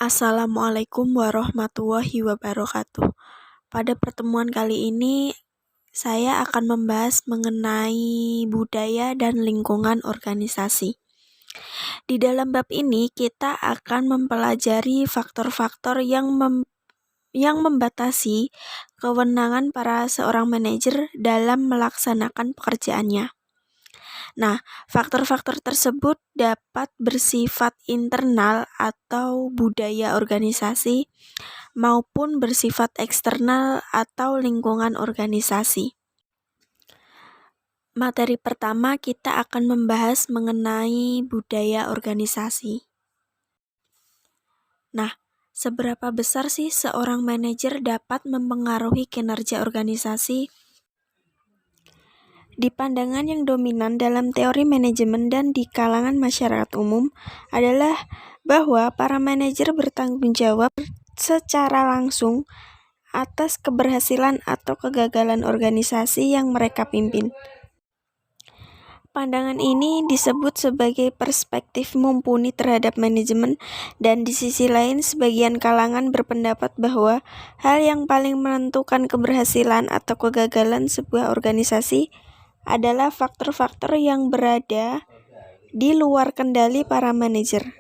Assalamualaikum warahmatullahi wabarakatuh. Pada pertemuan kali ini, saya akan membahas mengenai budaya dan lingkungan organisasi. Di dalam bab ini, kita akan mempelajari faktor-faktor yang membatasi kewenangan para seorang manajer dalam melaksanakan pekerjaannya. Nah, faktor-faktor tersebut dapat bersifat internal atau budaya organisasi maupun bersifat eksternal atau lingkungan organisasi. Materi pertama kita akan membahas mengenai budaya organisasi. Nah, seberapa besar sih seorang manajer dapat mempengaruhi kinerja organisasi? Di pandangan yang dominan dalam teori manajemen dan di kalangan masyarakat umum adalah bahwa para manajer bertanggung jawab secara langsung atas keberhasilan atau kegagalan organisasi yang mereka pimpin. Pandangan ini disebut sebagai perspektif mumpuni terhadap manajemen, dan di sisi lain sebagian kalangan berpendapat bahwa hal yang paling menentukan keberhasilan atau kegagalan sebuah organisasi adalah faktor-faktor yang berada di luar kendali para manajer.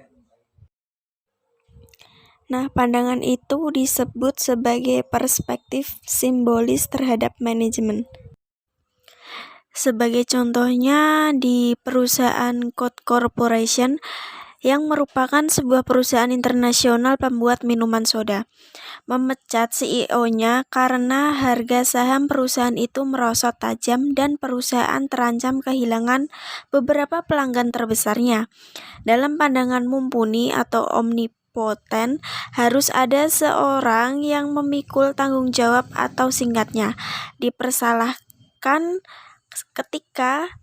Nah, pandangan itu disebut sebagai perspektif simbolis terhadap manajemen. Sebagai contohnya, di perusahaan Coke Corporation yang merupakan sebuah perusahaan internasional pembuat minuman soda, memecat CEO-nya karena harga saham perusahaan itu merosot tajam dan perusahaan terancam kehilangan beberapa pelanggan terbesarnya. Dalam pandangan mumpuni atau omnipoten, harus ada seorang yang memikul tanggung jawab atau singkatnya, dipersalahkan ketika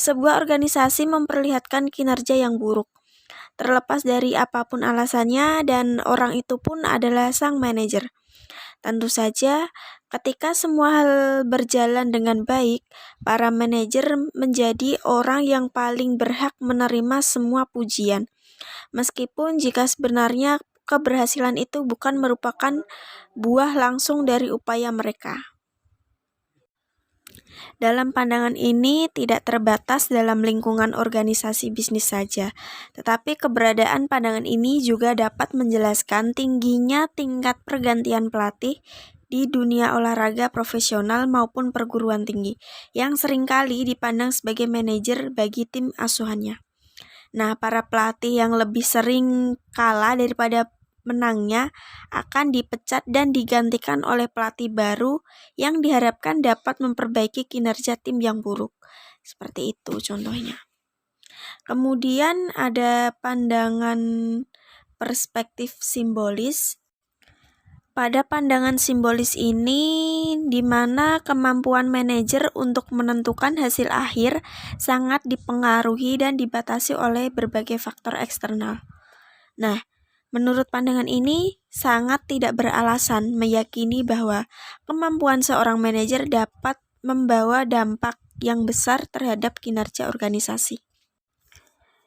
sebuah organisasi memperlihatkan kinerja yang buruk, terlepas dari apapun alasannya, dan orang itu pun adalah sang manajer. Tentu saja, ketika semua hal berjalan dengan baik, para manajer menjadi orang yang paling berhak menerima semua pujian, meskipun jika sebenarnya keberhasilan itu bukan merupakan buah langsung dari upaya mereka. Dalam pandangan ini tidak terbatas dalam lingkungan organisasi bisnis saja, tetapi keberadaan pandangan ini juga dapat menjelaskan tingginya tingkat pergantian pelatih di dunia olahraga profesional maupun perguruan tinggi, yang seringkali dipandang sebagai manajer bagi tim asuhannya. Nah, para pelatih yang lebih sering kalah daripada menangnya akan dipecat dan digantikan oleh pelatih baru yang diharapkan dapat memperbaiki kinerja tim yang buruk. Seperti itu contohnya. Kemudian ada pandangan perspektif simbolis. Pada pandangan simbolis ini, di mana kemampuan manajer untuk menentukan hasil akhir sangat dipengaruhi dan dibatasi oleh berbagai faktor eksternal. Nah, menurut pandangan ini, sangat tidak beralasan meyakini bahwa kemampuan seorang manajer dapat membawa dampak yang besar terhadap kinerja organisasi.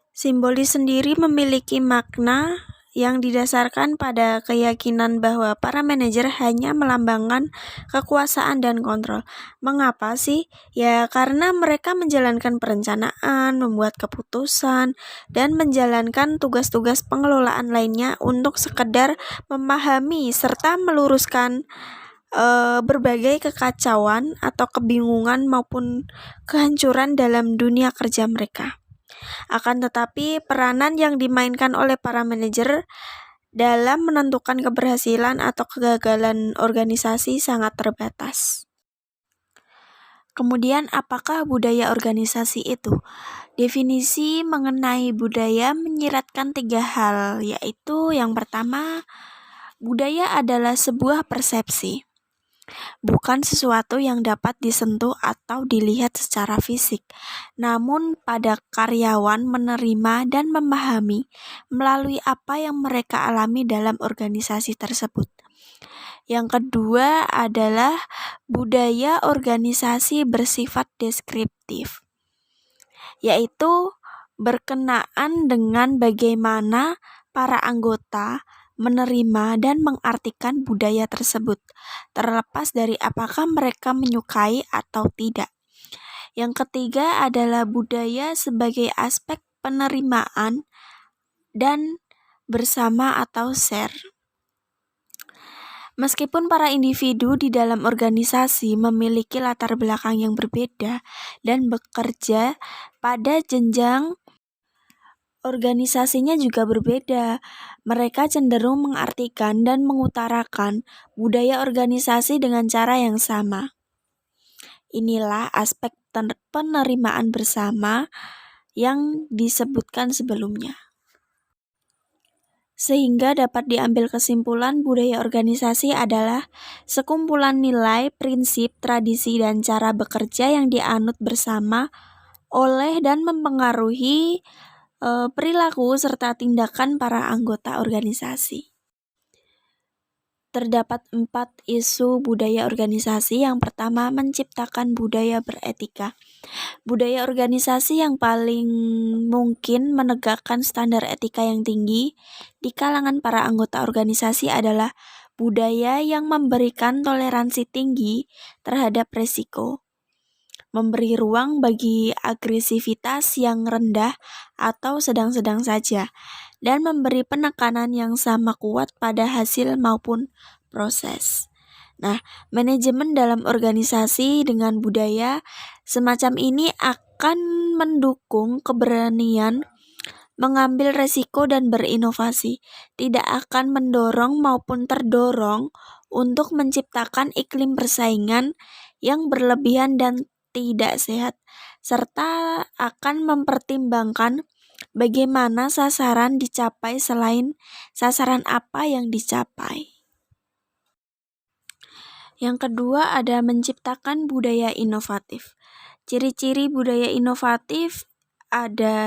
Simbolis sendiri memiliki makna yang didasarkan pada keyakinan bahwa para manajer hanya melambangkan kekuasaan dan kontrol. Mengapa sih? Ya karena mereka menjalankan perencanaan, membuat keputusan, dan menjalankan tugas-tugas pengelolaan lainnya untuk sekedar memahami serta meluruskan berbagai kekacauan atau kebingungan maupun kehancuran dalam dunia kerja mereka. Akan tetapi, peranan yang dimainkan oleh para manajer dalam menentukan keberhasilan atau kegagalan organisasi sangat terbatas. Kemudian, apakah budaya organisasi itu? Definisi mengenai budaya menyiratkan 3 hal, yaitu yang pertama, budaya adalah sebuah persepsi, bukan sesuatu yang dapat disentuh atau dilihat secara fisik, namun pada karyawan menerima dan memahami melalui apa yang mereka alami dalam organisasi tersebut. Yang kedua adalah budaya organisasi bersifat deskriptif, yaitu berkenaan dengan bagaimana para anggota menerima dan mengartikan budaya tersebut, terlepas dari apakah mereka menyukai atau tidak. Yang ketiga adalah budaya sebagai aspek penerimaan dan bersama atau share. Meskipun para individu di dalam organisasi memiliki latar belakang yang berbeda dan bekerja pada jenjang organisasinya juga berbeda, mereka cenderung mengartikan dan mengutarakan budaya organisasi dengan cara yang sama. Inilah aspek penerimaan bersama yang disebutkan sebelumnya. Sehingga dapat diambil kesimpulan budaya organisasi adalah sekumpulan nilai, prinsip, tradisi, dan cara bekerja yang dianut bersama oleh dan mempengaruhi perilaku serta tindakan para anggota organisasi. Terdapat 4 isu budaya organisasi. Yang pertama, menciptakan budaya beretika. Budaya organisasi yang paling mungkin menegakkan standar etika yang tinggi di kalangan para anggota organisasi adalah budaya yang memberikan toleransi tinggi terhadap resiko, memberi ruang bagi agresivitas yang rendah atau sedang-sedang saja, dan memberi penekanan yang sama kuat pada hasil maupun proses. Nah, manajemen dalam organisasi dengan budaya semacam ini akan mendukung keberanian mengambil resiko dan berinovasi, tidak akan mendorong maupun terdorong untuk menciptakan iklim persaingan yang berlebihan dan tidak sehat, serta akan mempertimbangkan bagaimana sasaran dicapai selain sasaran apa yang dicapai. Yang kedua ada menciptakan budaya inovatif. Ciri-ciri budaya inovatif ada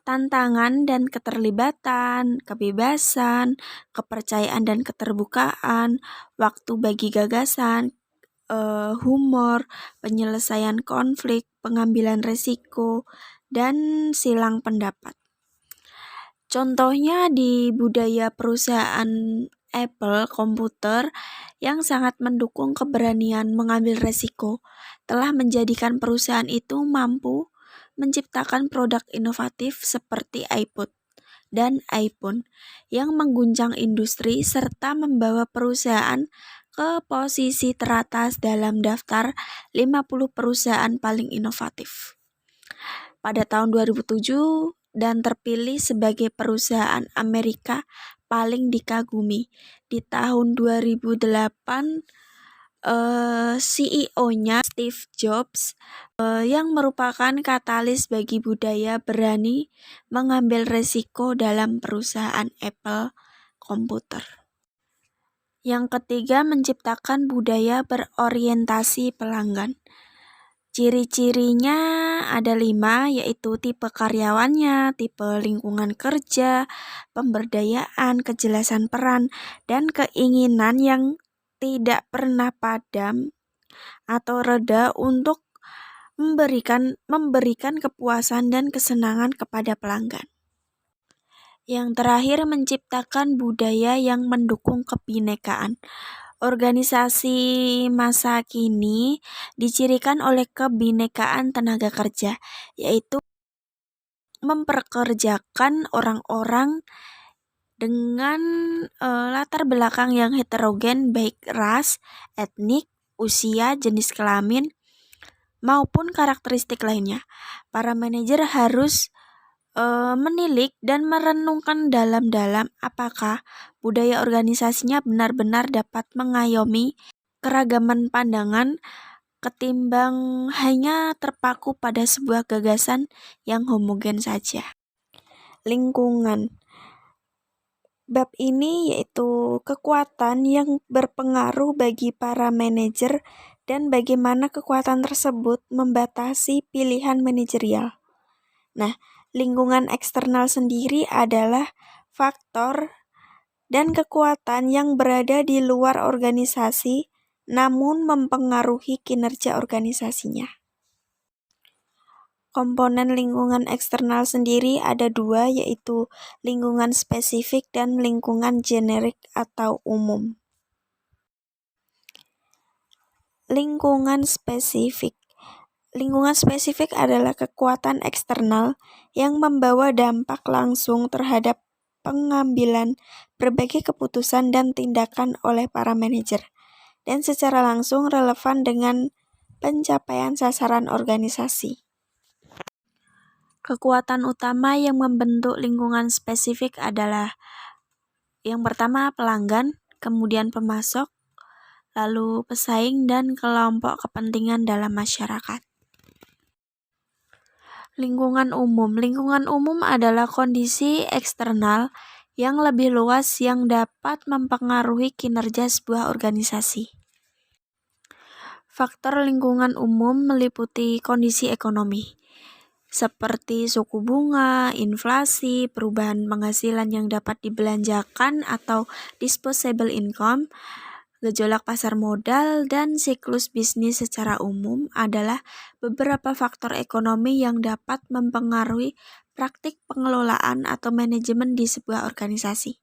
tantangan dan keterlibatan, kebebasan, kepercayaan dan keterbukaan, waktu bagi gagasan, humor, penyelesaian konflik, pengambilan resiko, dan silang pendapat. Contohnya di budaya perusahaan Apple komputer yang sangat mendukung keberanian mengambil resiko telah menjadikan perusahaan itu mampu menciptakan produk inovatif seperti iPod dan iPhone yang mengguncang industri serta membawa perusahaan ke posisi teratas dalam daftar 50 perusahaan paling inovatif pada tahun 2007 dan terpilih sebagai perusahaan Amerika paling dikagumi. Di tahun 2008 CEO-nya Steve Jobs yang merupakan katalis bagi budaya berani mengambil resiko dalam perusahaan Apple komputer. Yang ketiga, menciptakan budaya berorientasi pelanggan. Ciri-cirinya ada 5, yaitu tipe karyawannya, tipe lingkungan kerja, pemberdayaan, kejelasan peran, dan keinginan yang tidak pernah padam atau reda untuk memberikan kepuasan dan kesenangan kepada pelanggan. Yang terakhir, menciptakan budaya yang mendukung kebinekaan. Organisasi masa kini dicirikan oleh kebinekaan tenaga kerja, yaitu memperkerjakan orang-orang dengan latar belakang yang heterogen baik ras, etnik, usia, jenis kelamin, maupun karakteristik lainnya. Para manajer harus menilik dan merenungkan dalam-dalam apakah budaya organisasinya benar-benar dapat mengayomi keragaman pandangan ketimbang hanya terpaku pada sebuah gagasan yang homogen saja. Lingkungan. Bab ini yaitu kekuatan yang berpengaruh bagi para manajer dan bagaimana kekuatan tersebut membatasi pilihan manajerial. Nah, lingkungan eksternal sendiri adalah faktor dan kekuatan yang berada di luar organisasi namun mempengaruhi kinerja organisasinya. Komponen lingkungan eksternal sendiri ada dua, yaitu lingkungan spesifik dan lingkungan generik atau umum. Lingkungan spesifik. Lingkungan spesifik adalah kekuatan eksternal yang membawa dampak langsung terhadap pengambilan berbagai keputusan dan tindakan oleh para manajer, dan secara langsung relevan dengan pencapaian sasaran organisasi. Kekuatan utama yang membentuk lingkungan spesifik adalah yang pertama pelanggan, kemudian pemasok, lalu pesaing dan kelompok kepentingan dalam masyarakat. Lingkungan umum. Lingkungan umum adalah kondisi eksternal yang lebih luas yang dapat mempengaruhi kinerja sebuah organisasi. Faktor lingkungan umum meliputi kondisi ekonomi, seperti suku bunga, inflasi, perubahan penghasilan yang dapat dibelanjakan atau disposable income, gejolak pasar modal, dan siklus bisnis secara umum adalah beberapa faktor ekonomi yang dapat mempengaruhi praktik pengelolaan atau manajemen di sebuah organisasi.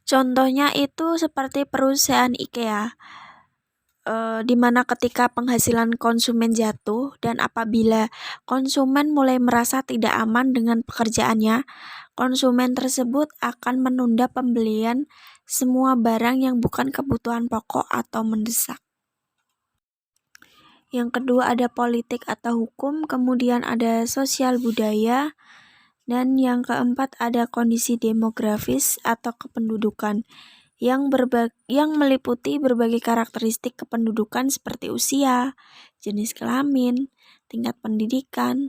Contohnya itu seperti perusahaan IKEA, di mana ketika penghasilan konsumen jatuh dan apabila konsumen mulai merasa tidak aman dengan pekerjaannya, konsumen tersebut akan menunda pembelian semua barang yang bukan kebutuhan pokok atau mendesak. Yang kedua ada politik atau hukum, kemudian ada sosial budaya, dan yang keempat ada kondisi demografis atau kependudukan yang meliputi berbagai karakteristik kependudukan seperti usia, jenis kelamin, tingkat pendidikan,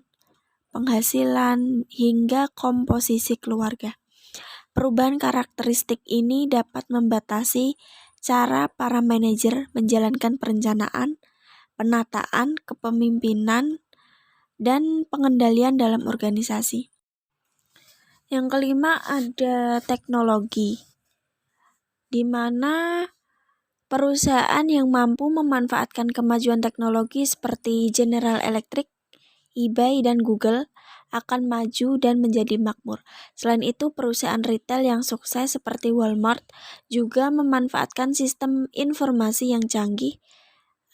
penghasilan, hingga komposisi keluarga. Perubahan karakteristik ini dapat membatasi cara para manajer menjalankan perencanaan, penataan, kepemimpinan, dan pengendalian dalam organisasi. Yang kelima ada teknologi, di mana perusahaan yang mampu memanfaatkan kemajuan teknologi seperti General Electric, eBay, dan Google akan maju dan menjadi makmur. Selain itu, perusahaan retail yang sukses seperti Walmart juga memanfaatkan sistem informasi yang canggih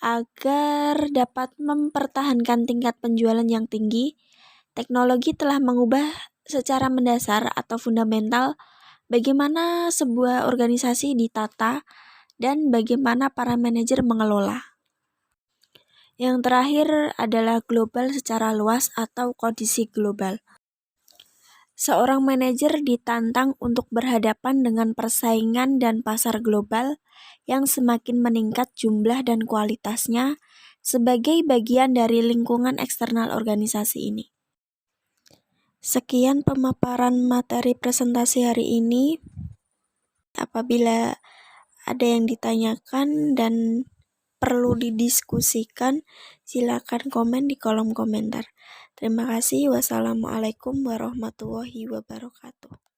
agar dapat mempertahankan tingkat penjualan yang tinggi. Teknologi telah mengubah secara mendasar atau fundamental bagaimana sebuah organisasi ditata dan bagaimana para manajer mengelola. Yang terakhir adalah global secara luas atau kondisi global. Seorang manajer ditantang untuk berhadapan dengan persaingan dan pasar global yang semakin meningkat jumlah dan kualitasnya sebagai bagian dari lingkungan eksternal organisasi ini. Sekian pemaparan materi presentasi hari ini. Apabila ada yang ditanyakan dan perlu didiskusikan, silakan komen di kolom komentar. Terima kasih. Wassalamualaikum warahmatullahi wabarakatuh.